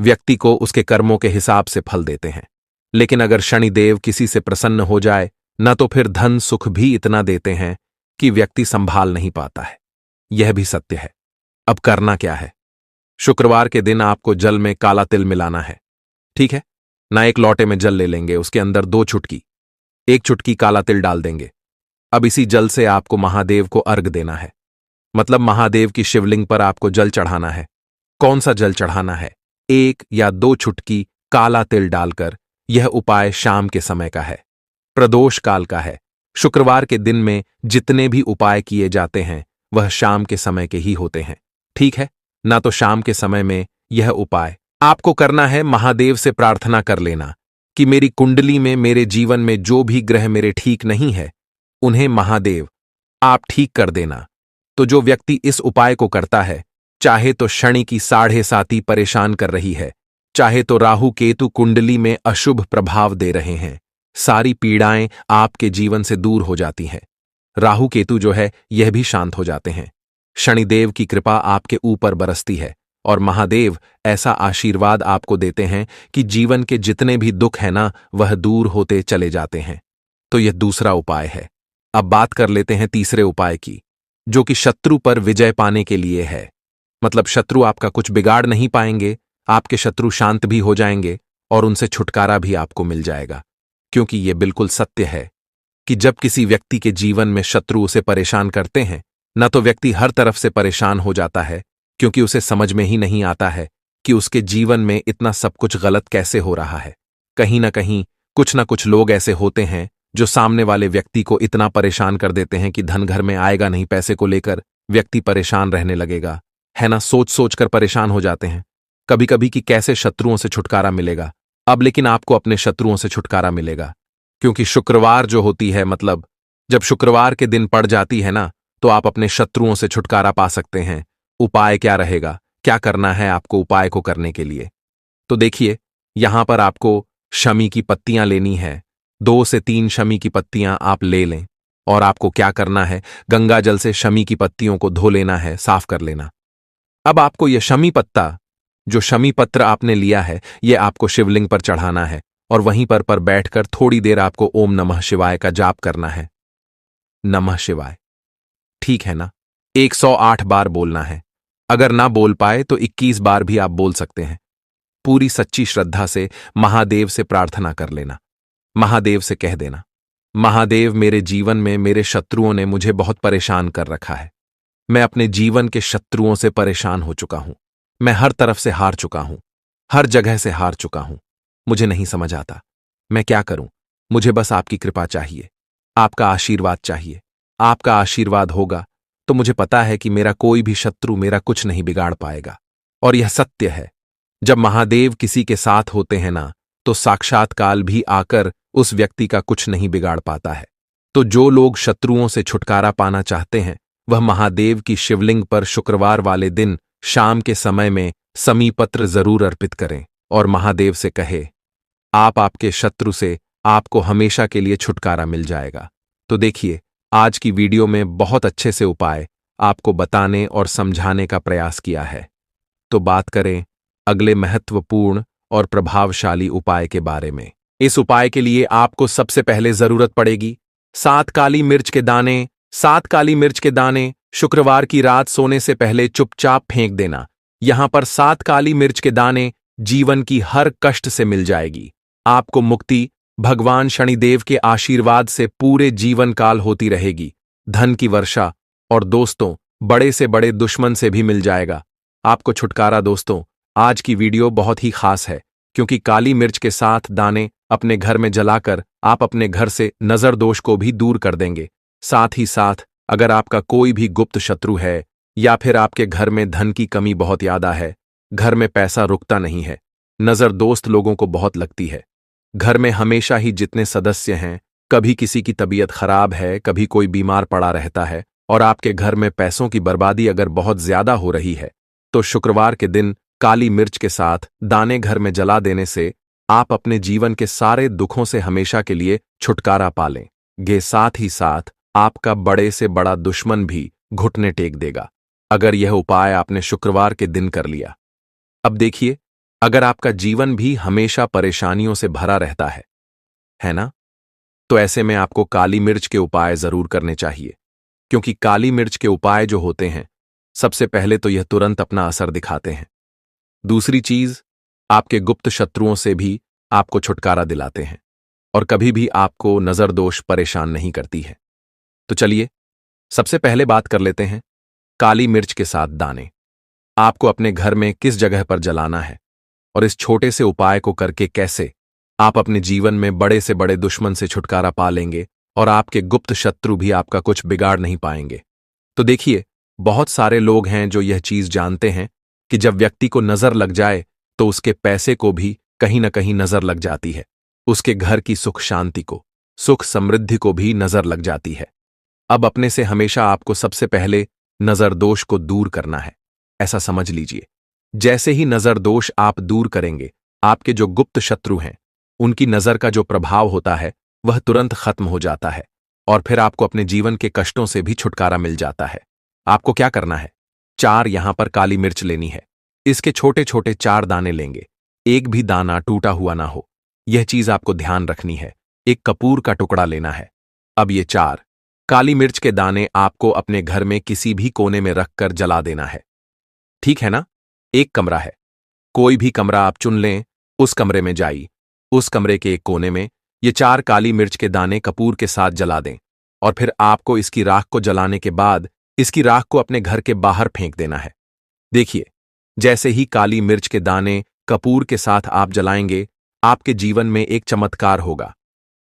व्यक्ति को उसके कर्मों के हिसाब से फल देते हैं। लेकिन अगर शनिदेव किसी से प्रसन्न हो जाए न तो फिर धन सुख भी इतना देते हैं कि व्यक्ति संभाल नहीं पाता है। यह भी सत्य है। अब करना क्या है? शुक्रवार के दिन आपको जल में काला तिल मिलाना है, ठीक है ना। एक लोटे में जल ले लेंगे, उसके अंदर 2 चुटकी, 1 चुटकी काला तिल डाल देंगे। अब इसी जल से आपको महादेव को अर्घ देना है, मतलब महादेव की शिवलिंग पर आपको जल चढ़ाना है। कौन सा जल चढ़ाना है? 1 या 2 चुटकी काला तिल डालकर। यह उपाय शाम के समय का है, प्रदोष काल का है। शुक्रवार के दिन में जितने भी उपाय किए जाते हैं वह शाम के समय के ही होते हैं, ठीक है ना। तो शाम के समय में यह उपाय आपको करना है। महादेव से प्रार्थना कर लेना कि मेरी कुंडली में, मेरे जीवन में जो भी ग्रह मेरे ठीक नहीं है उन्हें महादेव आप ठीक कर देना। तो जो व्यक्ति इस उपाय को करता है, चाहे तो शनि की 7.5 परेशान कर रही है, चाहे तो राहु केतु कुंडली में अशुभ प्रभाव दे रहे हैं, सारी पीड़ाएं आपके जीवन से दूर हो जाती हैं। राहु केतु जो है यह भी शांत हो जाते हैं। शनिदेव की कृपा आपके ऊपर बरसती है और महादेव ऐसा आशीर्वाद आपको देते हैं कि जीवन के जितने भी दुख है ना वह दूर होते चले जाते हैं। तो यह दूसरा उपाय है। अब बात कर लेते हैं तीसरे उपाय की, जो कि शत्रु पर विजय पाने के लिए है। मतलब शत्रु आपका कुछ बिगाड़ नहीं पाएंगे, आपके शत्रु शांत भी हो जाएंगे और उनसे छुटकारा भी आपको मिल जाएगा। क्योंकि यह बिल्कुल सत्य है कि जब किसी व्यक्ति के जीवन में शत्रु उसे परेशान करते हैं न तो व्यक्ति हर तरफ से परेशान हो जाता है, क्योंकि उसे समझ में ही नहीं आता है कि उसके जीवन में इतना सब कुछ गलत कैसे हो रहा है। कहीं ना कहीं कुछ ना कुछ लोग ऐसे होते हैं जो सामने वाले व्यक्ति को इतना परेशान कर देते हैं कि धन घर में आएगा नहीं, पैसे को लेकर व्यक्ति परेशान रहने लगेगा, है ना। सोच सोच कर परेशान हो जाते हैं कभी कभी कि कैसे शत्रुओं से छुटकारा मिलेगा। अब लेकिन आपको अपने शत्रुओं से छुटकारा मिलेगा, क्योंकि शुक्रवार जो होती है, मतलब जब शुक्रवार के दिन पड़ जाती है ना, तो आप अपने शत्रुओं से छुटकारा पा सकते हैं। उपाय क्या रहेगा, क्या करना है आपको उपाय को करने के लिए? तो देखिए, यहां पर आपको शमी की पत्तियां लेनी है। 2 से 3 शमी की पत्तियां आप ले लें और आपको क्या करना है, गंगा जल से शमी की पत्तियों को धो लेना है, साफ कर लेना। अब आपको यह शमी पत्ता, जो शमी पत्र आपने लिया है, यह आपको शिवलिंग पर चढ़ाना है और वहीं पर बैठकर थोड़ी देर आपको ओम नमः शिवाय का जाप करना है। नमः शिवाय, ठीक है ना। 108 बार बोलना है। अगर ना बोल पाए तो 21 बार भी आप बोल सकते हैं। पूरी सच्ची श्रद्धा से महादेव से प्रार्थना कर लेना। महादेव से कह देना, महादेव मेरे जीवन में मेरे शत्रुओं ने मुझे बहुत परेशान कर रखा है। मैं अपने जीवन के शत्रुओं से परेशान हो चुका हूं। मैं हर तरफ से हार चुका हूं, हर जगह से हार चुका हूं। मुझे नहीं समझ आता मैं क्या करूं। मुझे बस आपकी कृपा चाहिए, आपका आशीर्वाद चाहिए। आपका आशीर्वाद होगा तो मुझे पता है कि मेरा कोई भी शत्रु मेरा कुछ नहीं बिगाड़ पाएगा। और यह सत्य है, जब महादेव किसी के साथ होते हैं ना, तो साक्षात काल भी आकर उस व्यक्ति का कुछ नहीं बिगाड़ पाता है। तो जो लोग शत्रुओं से छुटकारा पाना चाहते हैं, वह महादेव की शिवलिंग पर शुक्रवार वाले दिन शाम के समय में समी पत्र जरूर अर्पित करें और महादेव से कहे, आपके शत्रु से आपको हमेशा के लिए छुटकारा मिल जाएगा। तो देखिए, आज की वीडियो में बहुत अच्छे से उपाय आपको बताने और समझाने का प्रयास किया है। तो बात करें अगले महत्वपूर्ण और प्रभावशाली उपाय के बारे में। इस उपाय के लिए आपको सबसे पहले जरूरत पड़ेगी 7 काली मिर्च के दाने। 7 काली मिर्च के दाने शुक्रवार की रात सोने से पहले चुपचाप फेंक देना। यहां पर 7 काली मिर्च के दाने जीवन की हर कष्ट से मिल जाएगी। आपको मुक्ति भगवान शनिदेव के आशीर्वाद से पूरे जीवन काल होती रहेगी। धन की वर्षा और दोस्तों, बड़े से बड़े दुश्मन से भी मिल जाएगा आपको छुटकारा। दोस्तों, आज की वीडियो बहुत ही खास है क्योंकि काली मिर्च के साथ दाने अपने घर में जलाकर आप अपने घर से नजर दोष को भी दूर कर देंगे। साथ ही साथ अगर आपका कोई भी गुप्त शत्रु है या फिर आपके घर में धन की कमी बहुत ज्यादा है, घर में पैसा रुकता नहीं है, नजर दोस्त लोगों को बहुत लगती है, घर में हमेशा ही जितने सदस्य हैं, कभी किसी की तबीयत खराब है, कभी कोई बीमार पड़ा रहता है और आपके घर में पैसों की बर्बादी अगर बहुत ज्यादा हो रही है, तो शुक्रवार के दिन काली मिर्च के साथ दाने घर में जला देने से आप अपने जीवन के सारे दुखों से हमेशा के लिए छुटकारा पा लेंगे। साथ ही साथ आपका बड़े से बड़ा दुश्मन भी घुटने टेक देगा अगर यह उपाय आपने शुक्रवार के दिन कर लिया। अब देखिए, अगर आपका जीवन भी हमेशा परेशानियों से भरा रहता है ना, तो ऐसे में आपको काली मिर्च के उपाय जरूर करने चाहिए, क्योंकि काली मिर्च के उपाय जो होते हैं, सबसे पहले तो यह तुरंत अपना असर दिखाते हैं। दूसरी चीज, आपके गुप्त शत्रुओं से भी आपको छुटकारा दिलाते हैं और कभी भी आपको नजरदोष परेशान नहीं करती है। तो चलिए सबसे पहले बात कर लेते हैं काली मिर्च के साथ दाने आपको अपने घर में किस जगह पर जलाना है और इस छोटे से उपाय को करके कैसे आप अपने जीवन में बड़े से बड़े दुश्मन से छुटकारा पा लेंगे और आपके गुप्त शत्रु भी आपका कुछ बिगाड़ नहीं पाएंगे। तो देखिए, बहुत सारे लोग हैं जो यह चीज जानते हैं कि जब व्यक्ति को नजर लग जाए तो उसके पैसे को भी कहीं ना कहीं नजर लग जाती है, उसके घर की सुख शांति को, सुख समृद्धि को भी नजर लग जाती है। अब अपने से हमेशा आपको सबसे पहले नजर दोष को दूर करना है, ऐसा समझ लीजिए। जैसे ही नजर दोष आप दूर करेंगे, आपके जो गुप्त शत्रु हैं उनकी नजर का जो प्रभाव होता है वह तुरंत खत्म हो जाता है और फिर आपको अपने जीवन के कष्टों से भी छुटकारा मिल जाता है। आपको क्या करना है, 4 यहां पर काली मिर्च लेनी है। इसके छोटे छोटे 4 दाने लेंगे, एक भी दाना टूटा हुआ ना हो, यह चीज आपको ध्यान रखनी है। एक कपूर का टुकड़ा लेना है। अब ये 4 काली मिर्च के दाने आपको अपने घर में किसी भी कोने में रखकर जला देना है, ठीक है ना। एक कमरा है, कोई भी कमरा आप चुन लें, उस कमरे में जाइए, उस कमरे के एक कोने में ये 4 काली मिर्च के दाने कपूर के साथ जला दें और फिर आपको इसकी राख को जलाने के बाद इसकी राख को अपने घर के बाहर फेंक देना है। देखिए, जैसे ही काली मिर्च के दाने कपूर के साथ आप जलाएंगे, आपके जीवन में एक चमत्कार होगा।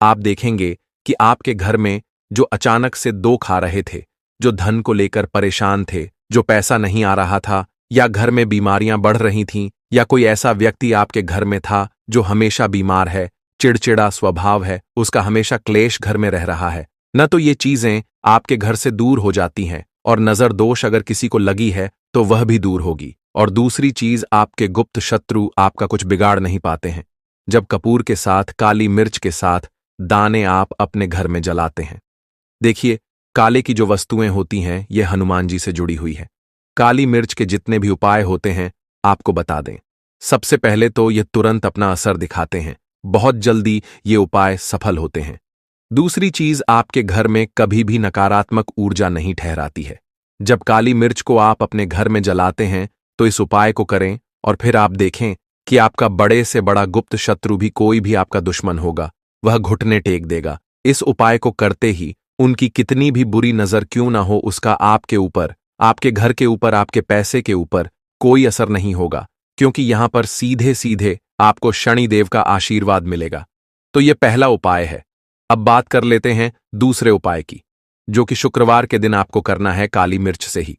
आप देखेंगे कि आपके घर में जो अचानक से दो खा रहे थे, जो धन को लेकर परेशान थे, जो पैसा नहीं आ रहा था, या घर में बीमारियां बढ़ रही थीं, या कोई ऐसा व्यक्ति आपके घर में था जो हमेशा बीमार है, चिड़चिड़ा स्वभाव है, उसका हमेशा क्लेश घर में रह रहा है न, तो ये चीजें आपके घर से दूर हो जाती हैं और नजर दोष अगर किसी को लगी है तो वह भी दूर होगी। और दूसरी चीज, आपके गुप्त शत्रु आपका कुछ बिगाड़ नहीं पाते हैं जब कपूर के साथ काली मिर्च के साथ दाने आप अपने घर में जलाते हैं। देखिए, काले की जो वस्तुएं होती हैं ये हनुमान जी से जुड़ी हुई है। काली मिर्च के जितने भी उपाय होते हैं आपको बता दें, सबसे पहले तो ये तुरंत अपना असर दिखाते हैं, बहुत जल्दी ये उपाय सफल होते हैं। दूसरी चीज, आपके घर में कभी भी नकारात्मक ऊर्जा नहीं ठहराती है। जब काली मिर्च को आप अपने घर में जलाते हैं तो इस उपाय को करें और फिर आप देखें कि आपका बड़े से बड़ा गुप्त शत्रु भी, कोई भी आपका दुश्मन होगा, वह घुटने टेक देगा। इस उपाय को करते ही उनकी कितनी भी बुरी नजर क्यों ना हो, उसका आपके ऊपर, आपके घर के ऊपर, आपके पैसे के ऊपर कोई असर नहीं होगा, क्योंकि यहां पर सीधे सीधे आपको शनिदेव का आशीर्वाद मिलेगा। तो यह पहला उपाय है। अब बात कर लेते हैं दूसरे उपाय की, जो कि शुक्रवार के दिन आपको करना है काली मिर्च से ही।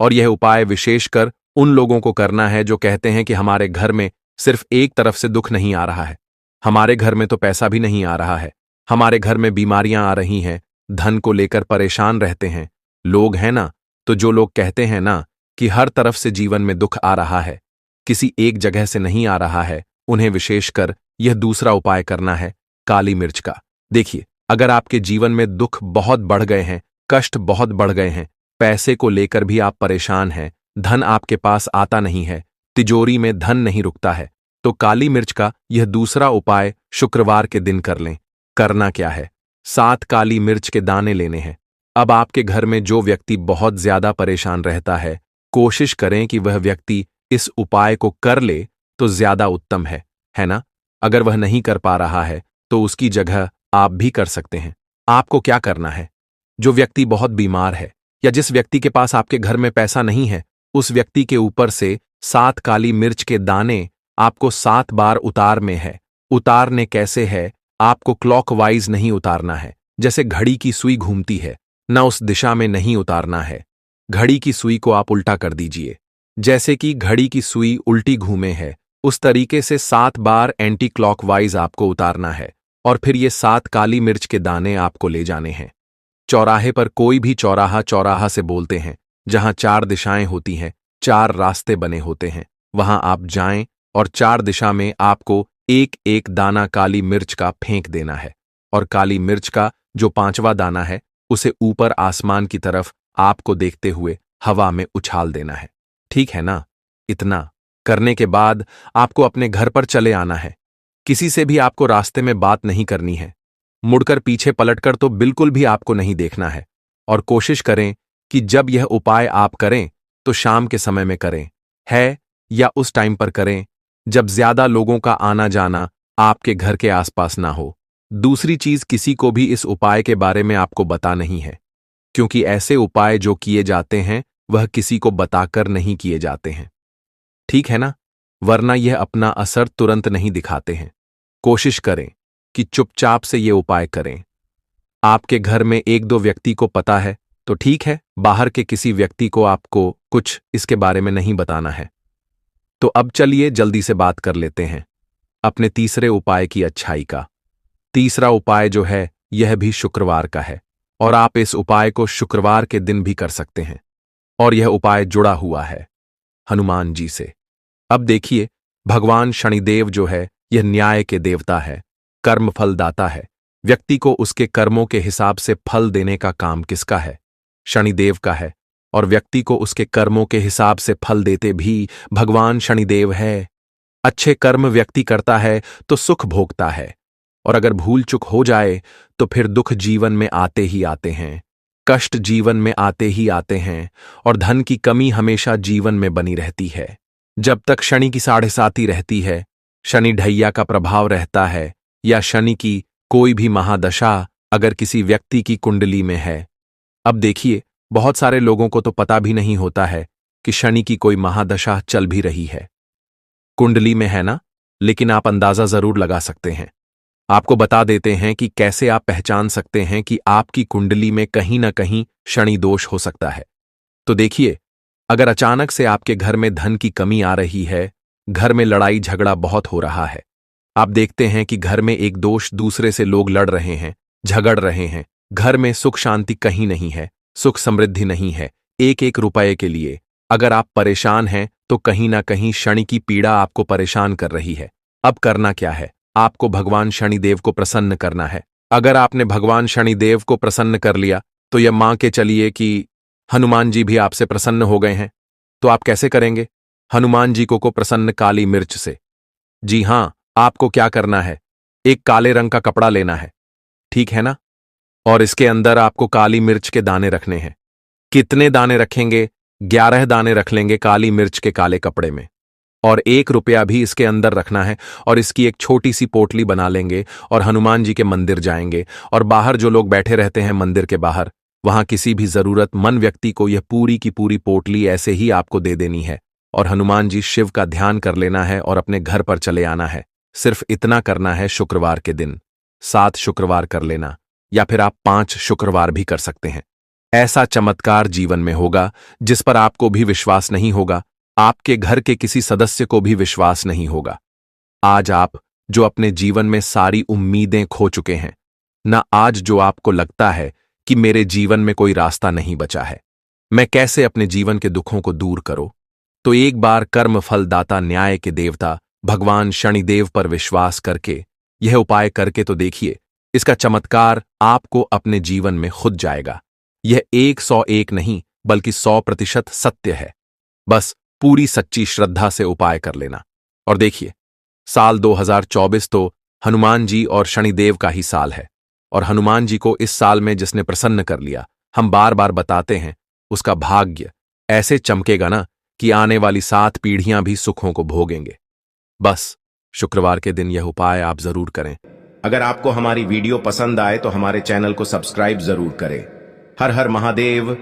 और यह उपाय विशेषकर उन लोगों को करना है जो कहते हैं कि हमारे घर में सिर्फ एक तरफ से दुख नहीं आ रहा है, हमारे घर में तो पैसा भी नहीं आ रहा है, हमारे घर में बीमारियां आ रही हैं, धन को लेकर परेशान रहते हैं लोग, हैं ना। तो जो लोग कहते हैं ना कि हर तरफ से जीवन में दुख आ रहा है, किसी एक जगह से नहीं आ रहा है, उन्हें विशेषकर यह दूसरा उपाय करना है काली मिर्च का। देखिए, अगर आपके जीवन में दुख बहुत बढ़ गए हैं, कष्ट बहुत बढ़ गए हैं, पैसे को लेकर भी आप परेशान हैं, धन आपके पास आता नहीं है, तिजोरी में धन नहीं रुकता है, तो काली मिर्च का यह दूसरा उपाय शुक्रवार के दिन कर लें। करना क्या है, 7 काली मिर्च के दाने लेने हैं। अब आपके घर में जो व्यक्ति बहुत ज्यादा परेशान रहता है, कोशिश करें कि वह व्यक्ति इस उपाय को कर ले तो ज्यादा उत्तम है ना। अगर वह नहीं कर पा रहा है तो उसकी जगह आप भी कर सकते हैं। आपको क्या करना है? जो व्यक्ति बहुत बीमार है या जिस व्यक्ति के पास आपके घर में पैसा नहीं है, उस व्यक्ति के ऊपर से 7 काली मिर्च के दाने आपको 7 बार उतारने हैं। उतारने कैसे है? आपको क्लॉकवाइज नहीं उतारना है, जैसे घड़ी की सुई घूमती है, ना उस दिशा में नहीं उतारना है। घड़ी की सुई को आप उल्टा कर दीजिए, जैसे कि घड़ी की सुई उल्टी घूमे है, उस तरीके से 7 बार एंटी क्लॉकवाइज आपको उतारना है। और फिर ये 7 काली मिर्च के दाने आपको ले जाने हैं। चौराहे पर, कोई भी चौराहा चौराहा से बोलते हैं, जहां 4 दिशाएं होती हैं, 4 रास्ते बने होते हैं, वहां आप जाएं और 4 दिशा में आपको एक एक दाना काली मिर्च का फेंक देना है। और काली मिर्च का जो 5वां दाना है, उसे ऊपर आसमान की तरफ आपको देखते हुए हवा में उछाल देना है। ठीक है ना? इतना करने के बाद आपको अपने घर पर चले आना है। किसी से भी आपको रास्ते में बात नहीं करनी है। मुड़कर पीछे पलटकर तो बिल्कुल भी आपको नहीं देखना है। और कोशिश करें कि जब यह उपाय आप करें तो शाम के समय में करें, है या उस टाइम पर करें जब ज्यादा लोगों का आना जाना आपके घर के आसपास ना हो। दूसरी चीज, किसी को भी इस उपाय के बारे में आपको बता नहीं है, क्योंकि ऐसे उपाय जो किए जाते हैं वह किसी को बताकर नहीं किए जाते हैं। ठीक है ना? वरना यह अपना असर तुरंत नहीं दिखाते हैं। कोशिश करें कि चुपचाप से ये उपाय करें। आपके घर में 1-2 व्यक्ति को पता है तो ठीक है, बाहर के किसी व्यक्ति को आपको कुछ इसके बारे में नहीं बताना है। तो अब चलिए जल्दी से बात कर लेते हैं अपने तीसरे उपाय की अच्छाई का। तीसरा उपाय जो है, यह भी शुक्रवार का है और आप इस उपाय को शुक्रवार के दिन भी कर सकते हैं। और यह उपाय जुड़ा हुआ है हनुमान जी से। अब देखिए, भगवान शनिदेव जो है, यह न्याय के देवता है, कर्म फलदाता है। व्यक्ति को उसके कर्मों के हिसाब से फल देने का काम किसका है? शनिदेव का है। और व्यक्ति को उसके कर्मों के हिसाब से फल देते भी भगवान शनिदेव है। अच्छे कर्म व्यक्ति करता है तो सुख भोगता है, और अगर भूल चुक हो जाए तो फिर दुख जीवन में आते ही आते हैं, कष्ट जीवन में आते ही आते हैं, और धन की कमी हमेशा जीवन में बनी रहती है। जब तक शनि की 7.5 रहती है, शनि ढैया का प्रभाव रहता है, या शनि की कोई भी महादशा अगर किसी व्यक्ति की कुंडली में है। अब देखिए, बहुत सारे लोगों को तो पता भी नहीं होता है कि शनि की कोई महादशा चल भी रही है, कुंडली में है ना, लेकिन आप अंदाजा जरूर लगा सकते हैं। आपको बता देते हैं कि कैसे आप पहचान सकते हैं कि आपकी कुंडली में कहीं ना कहीं शनि दोष हो सकता है। तो देखिए, अगर अचानक से आपके घर में धन की कमी आ रही है, घर में लड़ाई झगड़ा बहुत हो रहा है, आप देखते हैं कि घर में एक दोष दूसरे से लोग लड़ रहे हैं, झगड़ रहे हैं, घर में सुख शांति कहीं नहीं है, सुख समृद्धि नहीं है, एक एक रुपए के लिए अगर आप परेशान हैं तो कहीं ना कहीं शनि की पीड़ा आपको परेशान कर रही है। अब करना क्या है? आपको भगवान शनिदेव को प्रसन्न करना है। अगर आपने भगवान शनिदेव को प्रसन्न कर लिया तो यह मान के चलिए कि हनुमान जी भी आपसे प्रसन्न हो गए हैं। तो आप कैसे करेंगे? हनुमान जी को प्रसन्न काली मिर्च से। जी हां, आपको क्या करना है? एक काले रंग का कपड़ा लेना है, ठीक है ना? और इसके अंदर आपको काली मिर्च के दाने रखने हैं। कितने दाने रखेंगे? 11 दाने रख लेंगे काली मिर्च के काले कपड़े में, और 1 रुपया भी इसके अंदर रखना है। और इसकी एक छोटी सी पोटली बना लेंगे और हनुमान जी के मंदिर जाएंगे, और बाहर जो लोग बैठे रहते हैं मंदिर के बाहर, वहां किसी भी जरूरतमंद व्यक्ति को यह पूरी की पूरी पोटली ऐसे ही आपको दे देनी है। और हनुमान जी शिव का ध्यान कर लेना है और अपने घर पर चले आना है। सिर्फ इतना करना है शुक्रवार के दिन। 7 शुक्रवार कर लेना, या फिर आप 5 शुक्रवार भी कर सकते हैं। ऐसा चमत्कार जीवन में होगा जिस पर आपको भी विश्वास नहीं होगा, आपके घर के किसी सदस्य को भी विश्वास नहीं होगा। आज आप जो अपने जीवन में सारी उम्मीदें खो चुके हैं ना, आज जो आपको लगता है कि मेरे जीवन में कोई रास्ता नहीं बचा है, मैं कैसे अपने जीवन के दुखों को दूर करूं, तो एक बार कर्म फलदाता न्याय के देवता भगवान शनिदेव पर विश्वास करके यह उपाय करके तो देखिए, इसका चमत्कार आपको अपने जीवन में खुद जाएगा। यह 101 नहीं बल्कि 100% सत्य है। बस पूरी सच्ची श्रद्धा से उपाय कर लेना। और देखिए, साल 2024 तो हनुमान जी और शनिदेव का ही साल है, और हनुमान जी को इस साल में जिसने प्रसन्न कर लिया, हम बार बार बताते हैं, उसका भाग्य ऐसे चमकेगा ना कि आने वाली 7 पीढ़ियां भी सुखों को भोगेंगे। बस शुक्रवार के दिन यह उपाय आप जरूर करें।
अगर आपको हमारी वीडियो पसंद आए तो हमारे चैनल को सब्सक्राइब जरूर करें। हर हर महादेव।